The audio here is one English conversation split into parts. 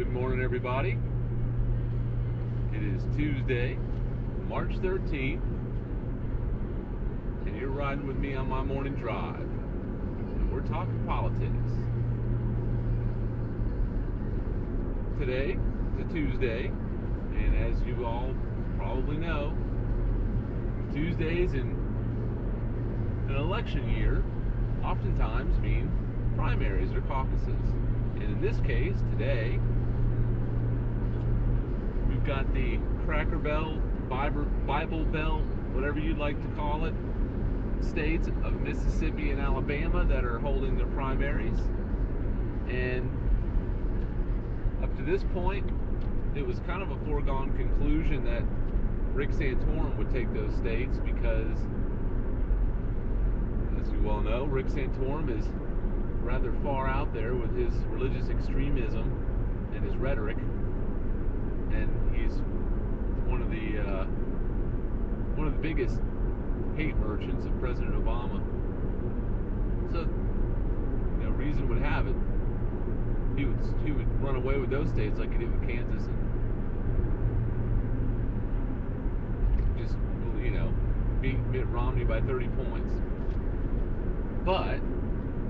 Good morning, everybody. It is Tuesday, March 13th, and you're riding with me on my morning drive. And we're talking politics. Today is a Tuesday, and as you all probably know, Tuesdays in an election year oftentimes mean primaries or caucuses. And in this case, today, we've got the Cracker Belt, Bible Belt, whatever you'd like to call it, states of Mississippi and Alabama that are holding their primaries. And up to this point, it was kind of a foregone conclusion that Rick Santorum would take those states because, as you well know, Rick Santorum is rather far out there with his religious extremism and his rhetoric, and he's one of the biggest hate merchants of President Obama. So, reason would have it, he would run away with those states like he did with Kansas and just beat Mitt Romney by 30 points. But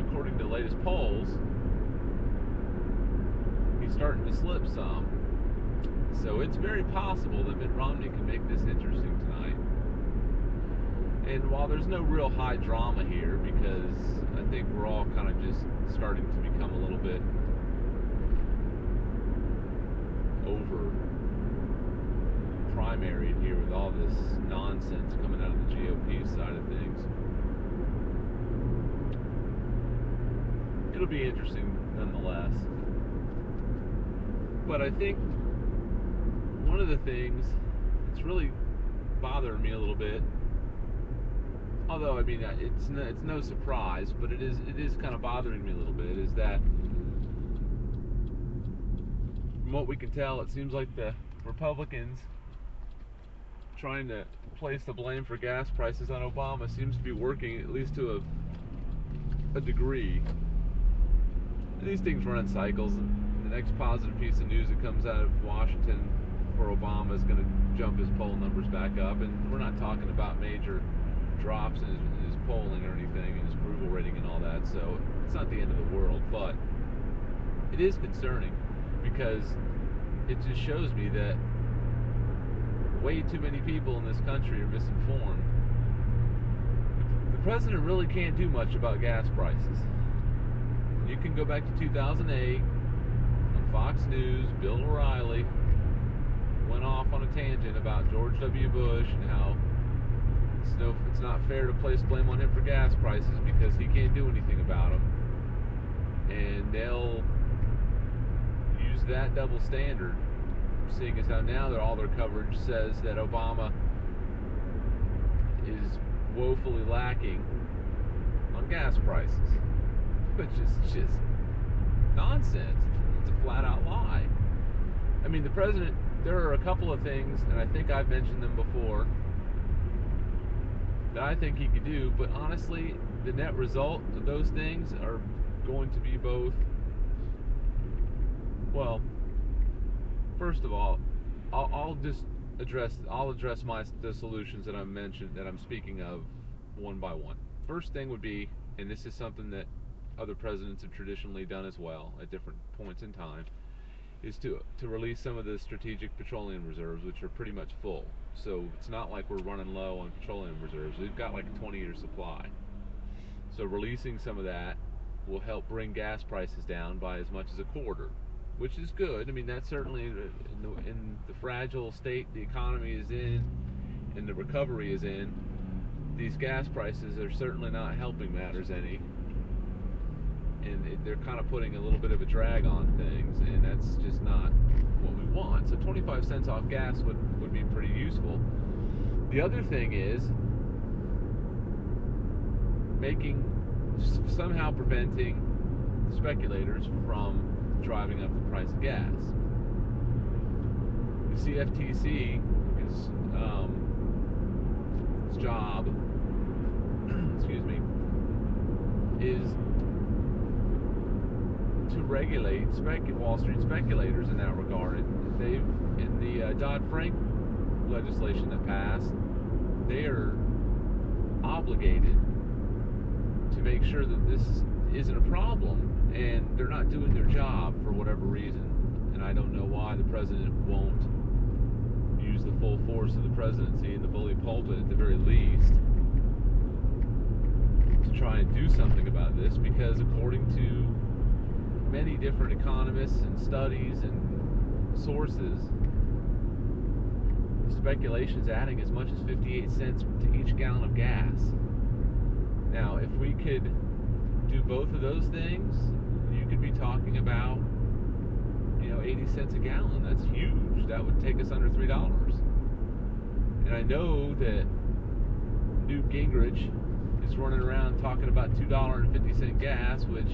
according to the latest polls, he's starting to slip some. So it's very possible that Mitt Romney can make this interesting tonight. And while there's no real high drama here, because I think we're all kind of just starting to become a little bit over primaried here with all this nonsense coming out of the GOP side of things, it'll be interesting nonetheless. But I think one of the things that's really bothering me a little bit, although I mean it's no surprise, but it is kind of bothering me a little bit, is that from what we can tell, it seems like the Republicans trying to place the blame for gas prices on Obama seems to be working, at least to a degree. These things run in cycles, and the next positive piece of news that comes out of Washington for Obama is going to jump his poll numbers back up. And we're not talking about major drops in his polling or anything, and his approval rating and all that, so it's not the end of the world. But it is concerning because it just shows me that way too many people in this country are misinformed. The president really can't do much about gas prices. You can go back to 2008 on Fox News. Bill O'Reilly went off on a tangent about George W. Bush and how it's not fair to place blame on him for gas prices because he can't do anything about them. And they'll use that double standard, seeing as how now that all their coverage says that Obama is woefully lacking on gas prices, which is just nonsense. It's a flat-out lie. I mean, the president, there are a couple of things, and I think I've mentioned them before, that I think he could do, but honestly, the net result of those things are going to be both, well, first of all, I'll address the solutions that I'm speaking of one by one. First thing would be, and this is something that other presidents have traditionally done as well at different points in time, is to release some of the strategic petroleum reserves, which are pretty much full. So it's not like we're running low on petroleum reserves. We've got like a 20-year supply. So releasing some of that will help bring gas prices down by as much as a quarter, which is good. I mean, that's certainly in the fragile state the economy is in and the recovery is in, these gas prices are certainly not helping matters any. And they're kind of putting a little bit of a drag on things, and that's just not what we want. So 25 cents off gas would be pretty useful. The other thing is somehow preventing speculators from driving up the price of gas. The CFTC, its job, excuse me, is to regulate Wall Street speculators in that regard. They've, in the Dodd-Frank legislation that passed, they are obligated to make sure that this isn't a problem, and they're not doing their job for whatever reason. And I don't know why the president won't use the full force of the presidency and the bully pulpit at the very least to try and do something about this, because according to many different economists and studies and sources, speculation's adding as much as 58 cents to each gallon of gas. Now, if we could do both of those things, you could be talking about, 80 cents a gallon. That's huge. That would take us under $3. And I know that Newt Gingrich is running around talking about $2.50 gas, which,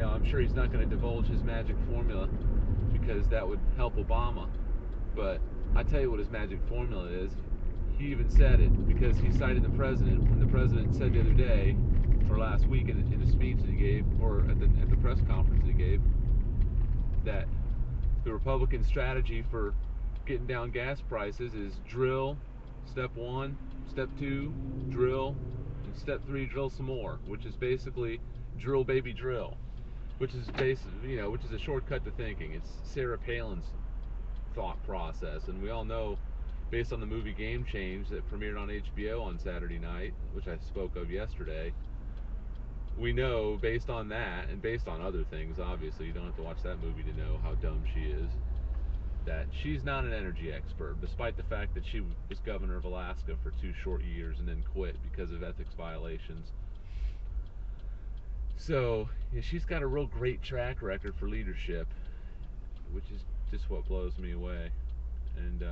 I'm sure he's not going to divulge his magic formula because that would help Obama. But I tell you what his magic formula is. He even said it because he cited the president when the president said the other day, or last week in a speech that he gave, or at the press conference that he gave, that the Republican strategy for getting down gas prices is drill, step 1, step 2, drill, and step 3, drill some more, which is basically drill baby drill, which is which is a shortcut to thinking. It's Sarah Palin's thought process, and we all know, based on the movie Game Change that premiered on HBO on Saturday night, which I spoke of yesterday, we know, based on that, and based on other things, obviously, you don't have to watch that movie to know how dumb she is, that she's not an energy expert, despite the fact that she was governor of Alaska for 2 short years and then quit because of ethics violations. So, she's got a real great track record for leadership, which is just what blows me away. And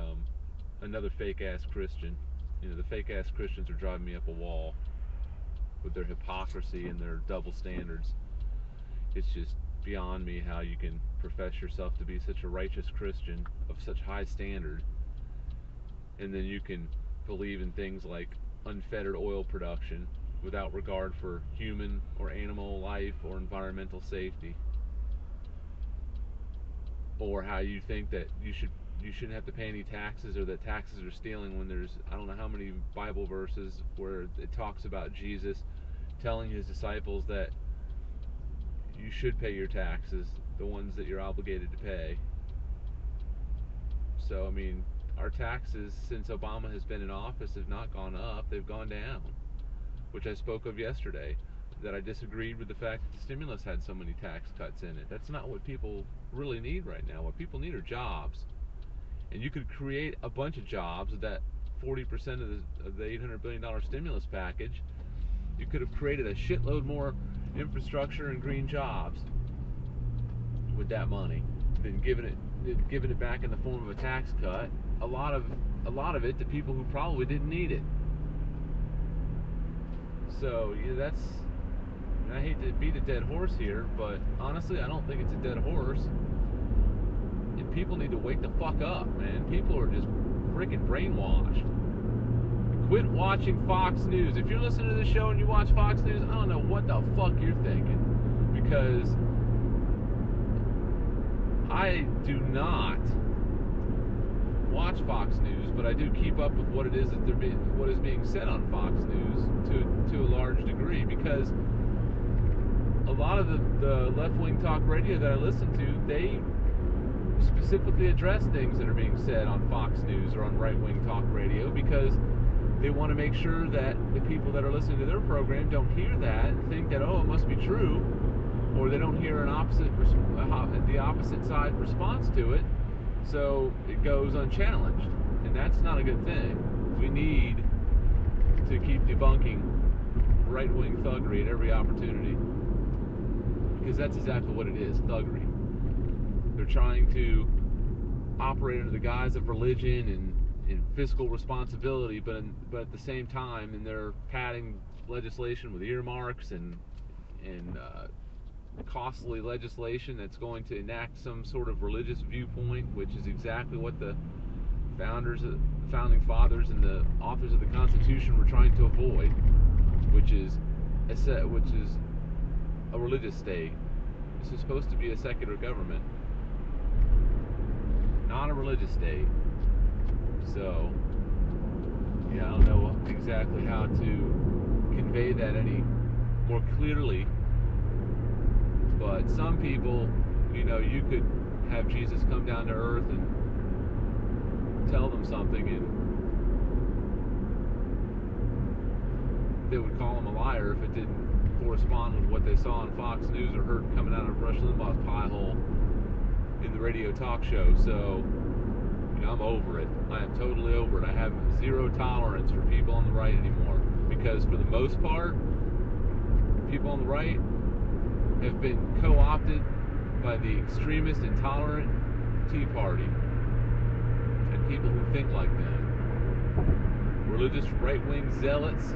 another fake-ass Christian. The fake-ass Christians are driving me up a wall with their hypocrisy and their double standards. It's just beyond me how you can profess yourself to be such a righteous Christian of such high standard, and then you can believe in things like unfettered oil production without regard for human or animal life or environmental safety. Or how you think that you shouldn't have to pay any taxes, or that taxes are stealing, when there's, I don't know how many Bible verses where it talks about Jesus telling his disciples that you should pay your taxes, the ones that you're obligated to pay. So, our taxes since Obama has been in office have not gone up, they've gone down, which I spoke of yesterday, that I disagreed with the fact that the stimulus had so many tax cuts in it. That's not what people really need right now. What people need are jobs. And you could create a bunch of jobs with that 40% of the $800 billion stimulus package. You could have created a shitload more infrastructure and green jobs with that money than giving it back in the form of a tax cut. A lot of it to people who probably didn't need it. So that's. I hate to beat a dead horse here, but honestly, I don't think it's a dead horse. And people need to wake the fuck up, man. People are just freaking brainwashed. Quit watching Fox News. If you're listening to this show and you watch Fox News, I don't know what the fuck you're thinking, because I do not watch Fox News, but I do keep up with what it is that what is being said on Fox News to a large degree, because a lot of the left-wing talk radio that I listen to, they specifically address things that are being said on Fox News or on right-wing talk radio, because they want to make sure that the people that are listening to their program don't hear that and think that, oh, it must be true, or they don't hear the opposite side response to it, so it goes unchallenged, and that's not a good thing. We need to keep debunking right-wing thuggery at every opportunity, because that's exactly what it is, thuggery. They're trying to operate under the guise of religion and fiscal responsibility, but at the same time, and they're padding legislation with earmarks and costly legislation that's going to enact some sort of religious viewpoint, which is exactly what the founding fathers and the authors of the Constitution were trying to avoid, which is a religious state. This is supposed to be a secular government, not a religious state. So, yeah, I don't know exactly how to convey that any more clearly. But some people, you could have Jesus come down to earth and tell them something, and they would call him a liar if it didn't correspond with what they saw on Fox News or heard coming out of Rush Limbaugh's pie hole in the radio talk show. So, I'm over it. I am totally over it. I have zero tolerance for people on the right anymore, because for the most part, people on the right have been co-opted by the extremist, intolerant Tea Party and people who think like them. Religious right-wing zealots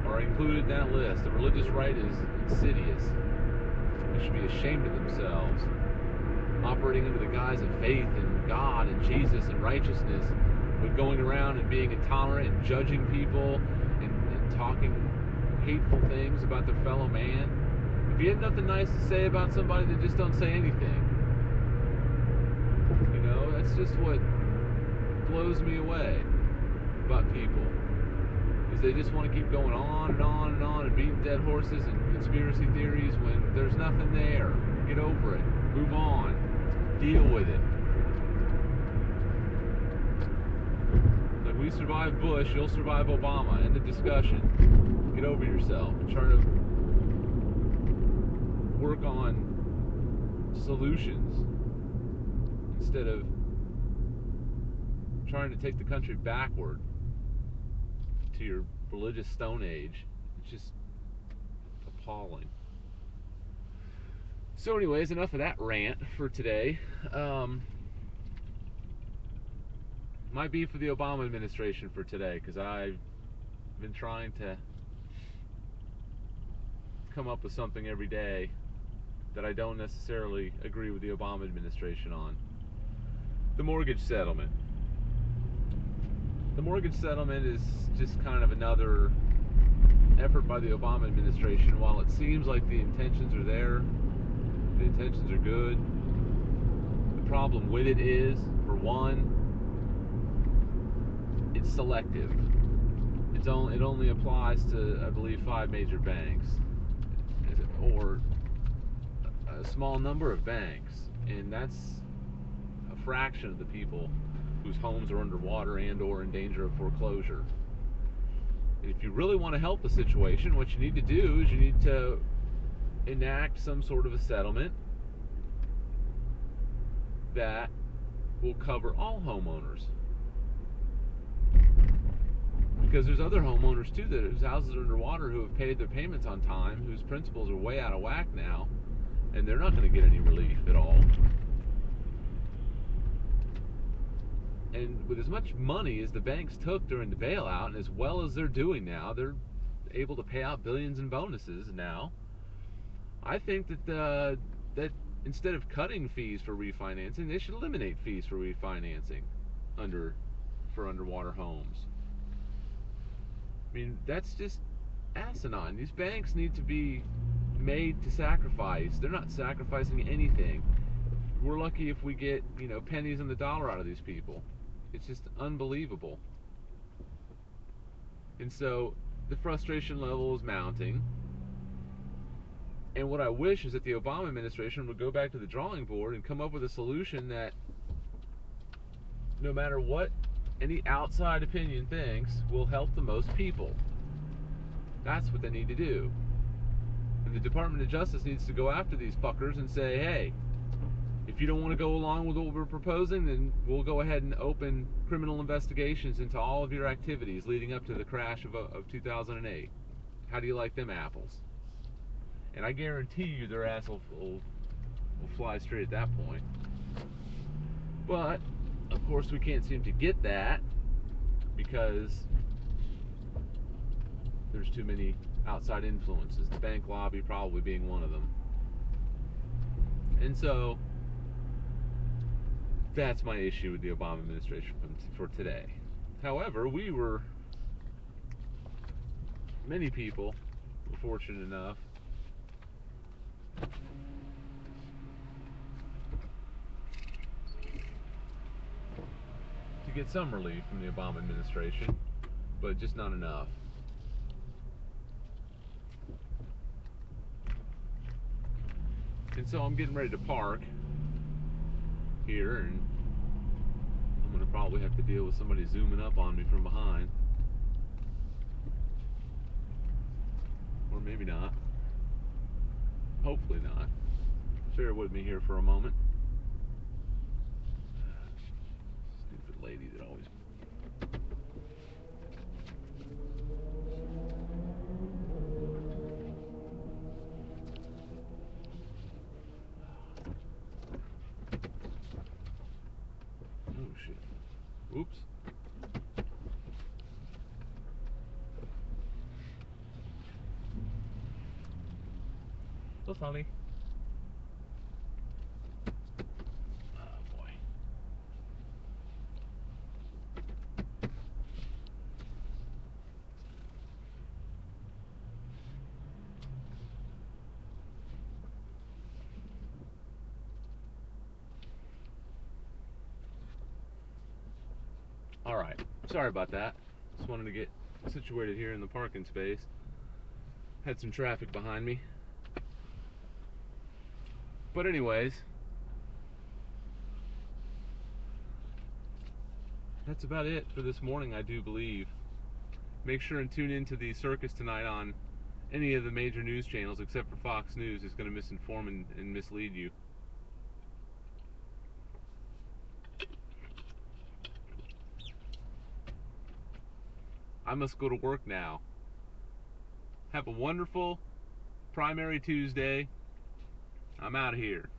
are included in that list. The religious right is insidious. They should be ashamed of themselves, operating under the guise of faith in God and Jesus and righteousness, but going around and being intolerant and judging people and talking hateful things about their fellow man. If you have nothing nice to say about somebody, then just don't say anything. That's just what blows me away about people, is they just want to keep going on and on and on and beating dead horses and conspiracy theories when there's nothing there. Get over it. Move on. Deal with it. Like, we survived Bush, you'll survive Obama. End of discussion. Get over yourself and try to work on solutions instead of trying to take the country backward to your religious stone age. It's just appalling. So anyways, enough of that rant for today. My beef with the Obama administration for today, because I've been trying to come up with something every day that I don't necessarily agree with the Obama administration on. The mortgage settlement. The mortgage settlement is just kind of another effort by the Obama administration. While it seems like the intentions are there, the intentions are good, the problem with it is, for one, it's selective. It only applies to, I believe, 5 major banks, or a small number of banks, and that's a fraction of the people whose homes are underwater and or in danger of foreclosure. And if you really want to help the situation, what you need to do is you need to enact some sort of a settlement that will cover all homeowners. Because there's other homeowners too whose houses are underwater, who have paid their payments on time, whose principals are way out of whack now, and they're not going to get any relief at all. And with as much money as the banks took during the bailout, and as well as they're doing now, they're able to pay out billions in bonuses now. I think that instead of cutting fees for refinancing, they should eliminate fees for refinancing for underwater homes. I mean, that's just asinine. These banks need to be made to sacrifice. They're not sacrificing anything. We're lucky if we get, pennies on the dollar out of these people. It's just unbelievable. And so the frustration level is mounting. And what I wish is that the Obama administration would go back to the drawing board and come up with a solution that, no matter what any outside opinion thinks, will help the most people. That's what they need to do. And the Department of Justice needs to go after these fuckers and say, hey, if you don't want to go along with what we're proposing, then we'll go ahead and open criminal investigations into all of your activities leading up to the crash of 2008. How do you like them apples? And I guarantee you their ass will fly straight at that point. But, of course, we can't seem to get that because there's too many outside influences, the bank lobby probably being one of them. And so that's my issue with the Obama administration for today. However, many people were fortunate enough get some relief from the Obama administration, but just not enough. And so I'm getting ready to park here, and I'm going to probably have to deal with somebody zooming up on me from behind. Or maybe not. Hopefully not. Bear with me here for a moment. Stupid lady that always... Oh shit. Oops. So sorry. Oh boy. Alright. Sorry about that. Just wanted to get situated here in the parking space. Had some traffic behind me. But anyways, that's about it for this morning, I do believe. Make sure and tune into the circus tonight on any of the major news channels except for Fox News. Is going to misinform and mislead you. I must go to work now. Have a wonderful Primary Tuesday. I'm out of here.